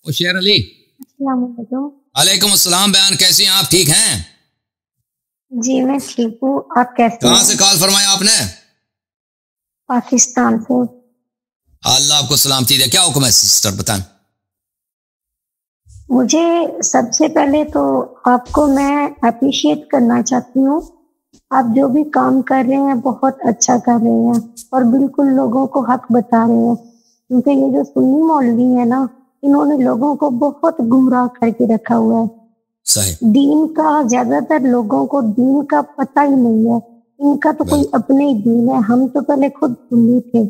او شیر علی، السلام علیکم۔ وعلیکم السلام بیان، کیسی ہیں آپ؟ ٹھیک ہیں؟ جی میں ٹھیک ہوں، آپ کیسے کہاں ہیں؟ سے کال فرمایا آپ نے؟ پاکستان سے۔ اللہ آپ کو سلامتی دے۔ کیا حکم ہے سسٹر، بتائیں۔ مجھے سب سے پہلے تو آپ کو میں اپریشیٹ کرنا چاہتی ہوں، آپ جو بھی کام کر رہے ہیں بہت اچھا کر رہے ہیں اور بالکل لوگوں کو حق بتا رہے ہیں، کیونکہ یہ جو سنی مولوی ہے نا، انہوں نے لوگوں کو بہت گمراہ کر کے رکھا ہوا ہے۔ صحیح، دین کا زیادہ تر لوگوں کو دین کا پتہ ہی نہیں ہے، ان کا تو کوئی بالکل۔ اپنے ہی دین ہے۔ ہم تو پہلے خود سنی تھے،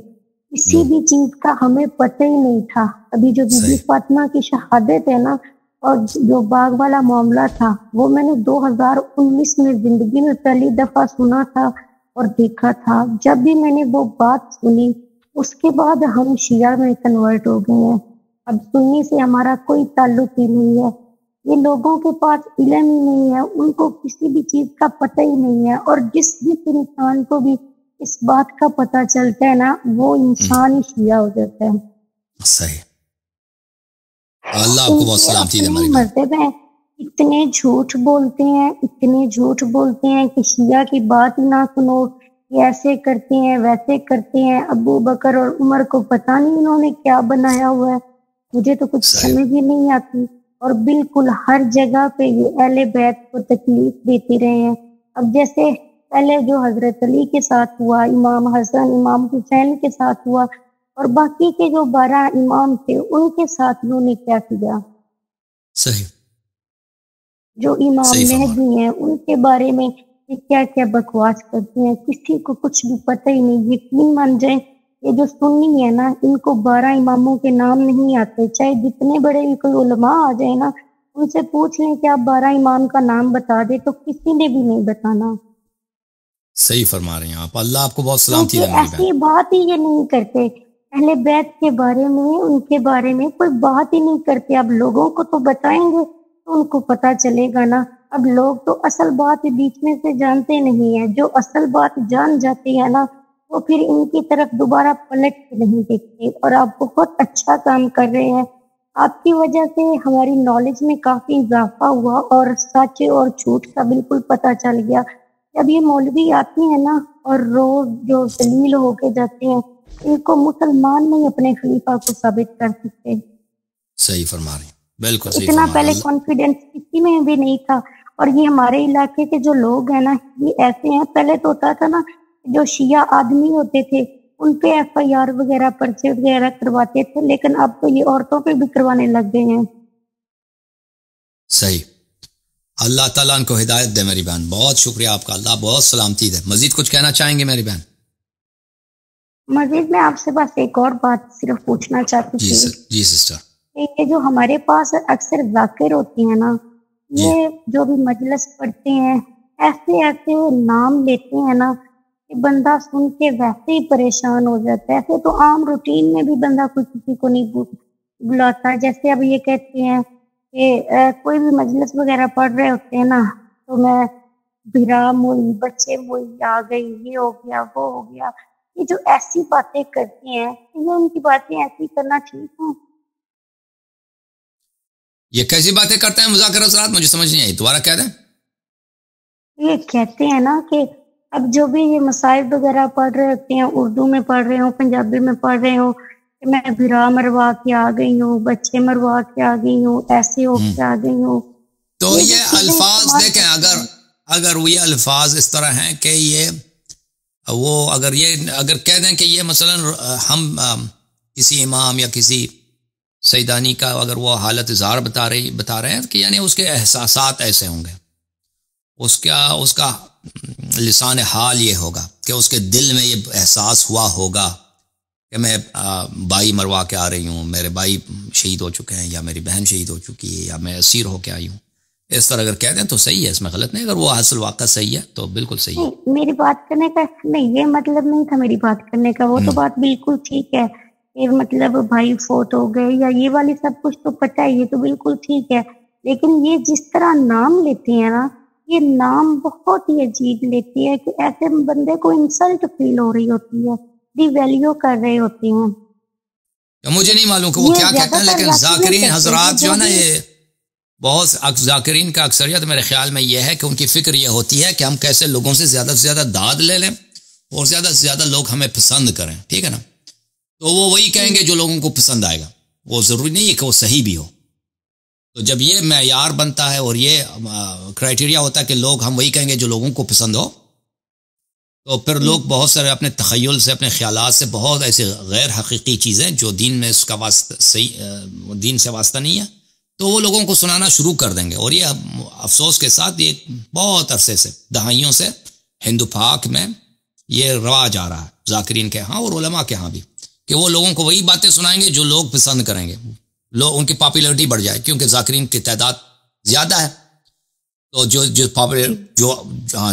کسی بھی چیز کا ہمیں پتہ ہی نہیں تھا۔ ابھی جو بی بی صحیح، فاطمہ کی شہادت ہے نا، اور جو باغ والا معاملہ تھا، وہ میں نے 2019 میں زندگی میں پہلی دفعہ سنا تھا اور دیکھا تھا۔ جب بھی میں نے وہ بات سنی، اس کے بعد ہم شیعہ میں کنورٹ ہو گئے ہیں۔ اب سنی سے ہمارا کوئی تعلق ہی نہیں ہے۔ یہ لوگوں کے پاس علم ہی نہیں ہے، ان کو کسی بھی چیز کا پتہ ہی نہیں ہے، اور جس انسان کو بھی اس بات کا پتہ چلتا ہے نا، وہ انسان ہی شیعہ ہو جاتا ہے۔ صحیح۔ اللہ آپ ان کو بہت کے سلامتی دے اپنے ہماری بہن۔ مذہب ہیں، اتنے جھوٹ بولتے ہیں، اتنے جھوٹ بولتے ہیں کہ شیعہ کی بات ہی نہ سنو، یہ ایسے کرتے ہیں ویسے کرتے ہیں۔ ابو بکر اور عمر کو پتہ نہیں انہوں نے کیا بنایا ہوا ہے، مجھے تو کچھ صحیح، سمجھ ہی نہیں آتی۔ اور بالکل ہر جگہ پہ یہ اہل بیت کو تکلیف دیتے رہے ہیں۔ اب جیسے پہلے جو حضرت علی کے ساتھ ہوا، امام حسن امام حسین کے ساتھ ہوا، اور باقی کے جو 12 امام تھے ان کے ساتھ انہوں نے کیا کیا۔ صحیح، جو امام صحیح فرما رہے مہدی ہیں ان کے بارے میں یہ کیا کیا بکواس کرتے ہیں، کسی کو کچھ بھی پتہ ہی نہیں۔ یقین مان جائیں، یہ جو سنی ہے نا، ان کو 12 اماموں کے نام نہیں آتے، چاہے جتنے بڑے بھی کوئی علماء آ جائے نا، ان سے پوچھ لیں کہ آپ 12 امام کا نام بتا دیں، تو کسی نے بھی نہیں بتانا، صحیح فرما رہے ہیں آپ۔ اللہ آپ کو بہت سلامتی دے کیونکہ میری بہن۔ ایسی بات ہی یہ نہیں کرتے۔ اہل بیت کے بارے میں، ان کے بارے میں کوئی بات ہی نہیں کرتے۔ اب لوگوں کو تو بتائیں گے تو ان کو پتہ چلے گا نا۔ اب لوگ تو اصل بات بیچ میں سے جانتے نہیں ہیں، جو اصل بات جان جاتے ہیں نا، وہ پھر ان کی طرف دوبارہ پلٹ کے نہیں دیکھتے۔ اور آپ بہت اچھا کام کر رہے ہیں، آپ کی وجہ سے ہماری نالج میں کافی اضافہ ہوا اور سچ اور جھوٹ کا بالکل پتہ چل گیا۔ جب یہ مولوی آتے ہیں نا اور روز جو ذلیل ہو کے جاتے ہیں، ان کو مسلمان نہیں اپنے خلیفہ کو ثابت کر سکتے۔ صحیح فرما رہے ہیں، بالکل صحیح اتنا فرما رہے ہیں۔ پہلے اللہ کانفیڈینس کسی میں بھی نہیں تھا۔ اور یہ ہمارے علاقے کے جو لوگ ہیں نا، یہ ایسے ہیں، پہلے تو ہوتا تھا نا، جو شیعہ آدمی ہوتے تھے ان پہ FIR وغیرہ پرچے وغیرہ کرواتے تھے، لیکن اب تو یہ عورتوں پہ بھی کروانے لگ گئے ہیں۔ صحیح۔ اللہ تعالیٰ ان کو ہدایت دے میری بہن، بہت شکریہ آپ کا، اللہ بہت سلامتی دے۔ مزید کچھ کہنا چاہیں گے میری بہن؟ مزید میں آپ سے بس ایک اور بات صرف پوچھنا چاہتی جی تھی سر، جی سسٹر، کہ یہ جو ہمارے پاس اکثر ذاکر ہوتے ہیں نا، جی یہ جو بھی مجلس پڑھتے ہیں، ایسے ایسے نام لیتے ہیں نا کہ بندہ سن کے ویسے ہی پریشان ہو جاتا ہے۔ ایسے تو عام روٹین میں بھی بندہ کوئی کسی کو نہیں بلاتا۔ جیسے اب یہ کہتے ہیں کہ کوئی بھی مجلس وغیرہ پڑھ رہے ہوتے ہیں نا، تو میں بھرام ہوئی، بچے ہوئی، آ گئی، یہ ہو گیا، وہ ہو گیا۔ یہ جو ایسی باتیں کرتے ہیں، یہ ان کی باتیں ایسی کرنا ٹھیک ہے؟ یہ کیسی باتیں کرتے ہیں مذاکر حضرات؟ مجھے سمجھ نہیں آئی، دوبارہ کہہ دیں۔ یہ کہتے ہیں نا کہ اب جو بھی یہ مصائب وغیرہ پڑھ رہے ہوتے ہیں، اردو میں پڑھ رہے ہوں، پنجابی میں پڑھ رہے ہوں، کہ میں بھرا مروا کے آ گئی ہوں، بچے مروا کے آ گئی ہوں، ایسے ہو کے آ گئی ہوں، تو یہ جو یہ چیزیں الفاظ استعمال دیکھیں، کرتے ہیں۔ اگر وہ یہ الفاظ اس طرح ہیں کہ یہ وہ اگر کہہ دیں کہ یہ مثلا ہم کسی امام یا کسی سیدانی کا اگر وہ حالت اظہار بتا رہے ہیں کہ یعنی اس کے احساسات ایسے ہوں گے، اس کا لسان حال یہ ہوگا کہ اس کے دل میں یہ احساس ہوا ہوگا کہ میں بھائی مروا کے آ رہی ہوں، میرے بھائی شہید ہو چکے ہیں، یا میری بہن شہید ہو چکی ہے، یا میں اسیر ہو کے آئی ہوں۔ اس طرح اگر کہہ دیں تو صحیح ہے، اس میں غلط نہیں۔ اگر وہ اصل واقعہ صحیح ہے تو بالکل صحیح ہے۔ نہیں، میری بات کرنے کا نہیں، یہ مطلب نہیں تھا میری بات کرنے کا، وہ تو بات بالکل ٹھیک ہے کہ مطلب بھائی فوت ہو گئے یا یہ والی سب کچھ تو پتہ ہے، یہ تو بالکل ٹھیک ہے، لیکن یہ جس طرح نام لیتے ہیں نا، یہ نام بہت ہی عجیب لیتی ہے کہ ایسے بندے کو انسلٹ فیل ہو رہی ہوتی ہے، ڈی ویلیو کر رہے ہوتے ہیں۔ مجھے نہیں معلوم کہ وہ کیا کہتے ہیں، لیکن ذاکرین حضرات جو ہے نا، یہ بہت ذاکرین کا اکثریت میرے خیال میں یہ ہے کہ ان کی فکر یہ ہوتی ہے کہ ہم کیسے لوگوں سے زیادہ داد لے لیں اور زیادہ سے زیادہ لوگ ہمیں پسند کریں، ٹھیک ہے نا. تو وہ وہی کہیں گے جو لوگوں کو پسند آئے گا، وہ ضروری نہیں ہے کہ وہ صحیح بھی ہو. تو جب یہ معیار بنتا ہے اور یہ کرائٹیریا ہوتا ہے کہ لوگ ہم وہی کہیں گے جو لوگوں کو پسند ہو، تو پھر لوگ بہت سارے اپنے تخیل سے، اپنے خیالات سے بہت ایسے غیر حقیقی چیزیں جو دین میں اس کا واسطہ صحیح دین سے واسطہ نہیں ہے، تو وہ لوگوں کو سنانا شروع کر دیں گے. اور یہ افسوس کے ساتھ یہ بہت عرصے سے، دہائیوں سے ہندو پاک میں یہ رواج آ رہا ہے، ذاکرین کے ہاں اور علماء کے ہاں بھی، کہ وہ لوگوں کو وہی باتیں سنائیں گے جو لوگ پسند کریں گے، لوگ ان کی پاپولرٹی بڑھ جائے، کیونکہ ذاکرین کی تعداد زیادہ ہے. تو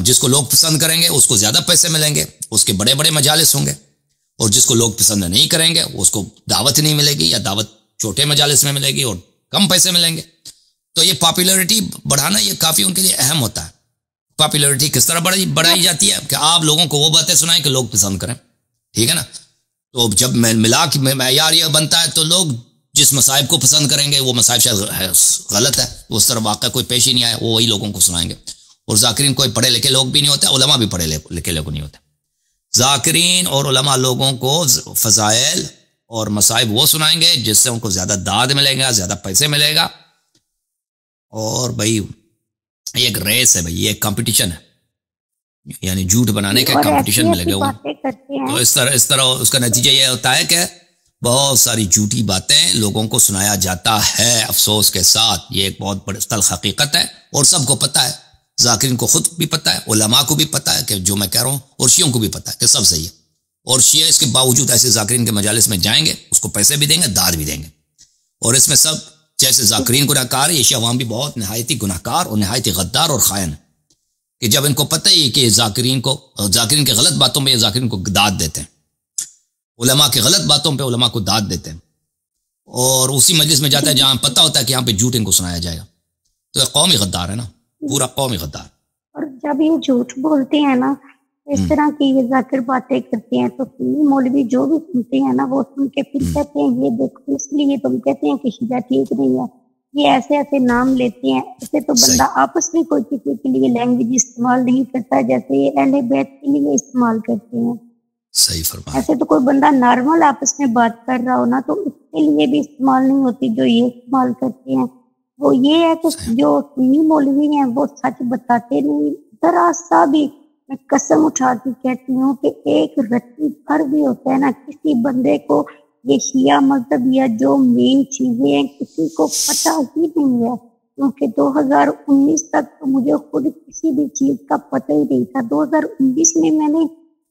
جس کو لوگ پسند کریں گے اس کو زیادہ پیسے ملیں گے، اس کے بڑے بڑے مجالس ہوں گے، اور جس کو لوگ پسند نہیں کریں گے اس کو دعوت نہیں ملے گی، یا دعوت چھوٹے مجالس میں ملے گی اور کم پیسے ملیں گے. تو یہ پاپولرٹی بڑھانا یہ کافی ان کے لیے اہم ہوتا ہے. پاپولرٹی کس طرح بڑھائی جاتی ہے کہ آپ لوگوں کو وہ باتیں سنائیں کہ لوگ پسند کریں، ٹھیک ہے نا. تو جب ملا کے معیار یہ بنتا ہے تو لوگ جس مصائب کو پسند کریں گے وہ مصائب شاید غلط ہے، اس طرح واقعہ کوئی پیش ہی نہیں آیا، وہ وہی لوگوں کو سنائیں گے. اور ذاکرین کوئی پڑھے لکھے لوگ بھی نہیں ہوتے، علماء بھی پڑھے لکھے لوگ نہیں ہوتے. ذاکرین اور علماء لوگوں کو فضائل اور مصائب وہ سنائیں گے جس سے ان کو زیادہ داد ملے گا، زیادہ پیسے ملے گا. اور بھائی یہ ایک ریس ہے، بھائی یہ ایک کمپٹیشن ہے، یعنی جھوٹ بنانے کا کمپٹیشن ملے گا. تو اس طرح اس کا نتیجہ یہ ہوتا ہے کہ بہت ساری جھوٹی باتیں لوگوں کو سنایا جاتا ہے. افسوس کے ساتھ یہ ایک بہت بڑی تلخ حقیقت ہے، اور سب کو پتہ ہے، ذاکرین کو خود بھی پتہ ہے، علماء کو بھی پتہ ہے کہ جو میں کہہ رہا ہوں، اور شیعوں کو بھی پتہ ہے کہ سب صحیح ہے. اور شیعہ اس کے باوجود ایسے ذاکرین کے مجالس میں جائیں گے، اس کو پیسے بھی دیں گے، داد بھی دیں گے. اور اس میں سب جیسے ذاکرین گناہ کار ہے، یہ شیعہ عوام بھی بہت نہایتی گناہ کار اور نہایتی غدار اور خائن ہے، کہ جب ان کو پتہ ہی کہ ذاکرین کے غلط باتوں میں یہ ذاکرین کو داد دیتے ہیں، علماء کے غلط باتوں پہ علماء کو داد دیتے ہیں، اور اسی مجلس میں جاتا ہے جہاں پتہ ہوتا ہے کہ یہاں پہ جھوٹ ان کو سنایا جائے گا. تو یہ قومی غدار ہے نا، پورا قومی غدار. اور جب یہ جھوٹ بولتے ہیں نا، اس طرح کی یہ ذاکر باتیں کرتے ہیں، تو سنی مولوی جو بھی سنتے ہیں نا، وہ سن کے پھر کہتے ہیں یہ دیکھو، اس لیے تم کہتے ہیں کہ شیعہ ٹھیک نہیں ہے. یہ ایسے ایسے نام لیتے ہیں، ایسے تو بندہ آپس میں کوئی کسی کے لیے لینگویج استعمال نہیں کرتا جیسے یہ اہل بیت کے لیے استعمال کرتے ہیں. صحیح فرمایا. ایسے تو کوئی بندہ نارمل آپس میں بات کر رہا ہو نا، تو اس کے لیے بھی استعمال نہیں ہوتی جو یہ استعمال کرتے ہیں. وہ یہ ہے کہ جو سنی مولوی ہیں وہ سچ بتاتے نہیں، ذرا سا بھی. میں قسم اٹھا کے کہتی ہوں کہ ایک رتی بھر بھی ہوتا ہے نا کسی بندے کو یہ شیعہ مذہب یا جو مین چیزیں ہیں کسی کو پتہ ہی نہیں ہے. کیونکہ 2019 تک تو مجھے خود کسی بھی چیز کا پتہ ہی نہیں تھا. 2019 میں میں نے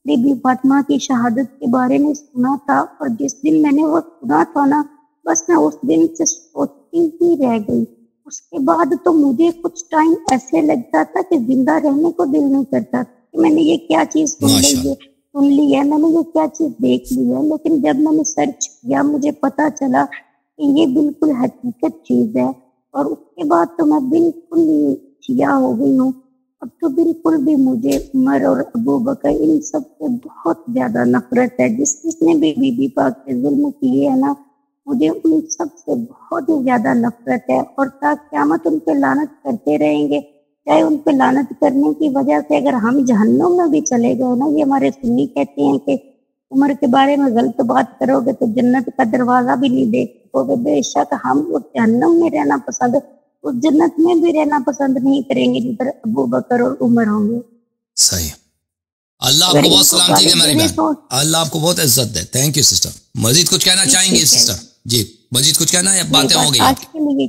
بی بی فاطمہ کی شہادت کے بارے میں سنا تھا، اور جس دن میں نے وہ سنا تھا نا، بس میں اس دن سے سوچتی ہی رہ گئی. اس کے بعد تو مجھے کچھ ٹائم ایسے لگتا تھا کہ زندہ رہنے کو دل نہیں کرتا کہ میں نے یہ کیا چیز سن لی ہے، میں نے یہ کیا چیز دیکھ لی ہے. لیکن جب میں نے سرچ کیا مجھے پتا چلا کہ یہ بالکل حقیقت چیز ہے، اور اس کے بعد تو میں بالکل شیعہ ہو گئی ہوں. اب تو بالکل بھی مجھے عمر اور ابو بکر ان سب سے بہت زیادہ نفرت ہے. جس نے بھی بی بی پاک پہ ظلم کیے ہے نا، مجھے ان سب سے بہت ہی زیادہ نفرت ہے. اور تا قیامت ان پہ لعنت کرتے رہیں گے، چاہے ان پہ لعنت کرنے کی وجہ سے اگر ہم جہنم میں بھی چلے گئے نا. یہ ہمارے سنی کہتے ہیں کہ عمر کے بارے میں غلط بات کرو گے تو جنت کا دروازہ بھی نہیں دیکھ سکو گے. بے شک ہم اس جہنم میں رہنا پسند، اس جنت میں بھی رہنا پسند نہیں کریں گے جدھر ابو بکر اور عمر ہوں گے. صحیح. اللہ آپ کو بہت سلامتی دے میری بہن، اللہ آپ کو بہت عزت دے. Thank you sister. مزید کچھ کہنا چاہیں گے سسٹر؟ جی مزید کچھ کہنا ہے یا باتیں ہو گئی؟ آج کے لیے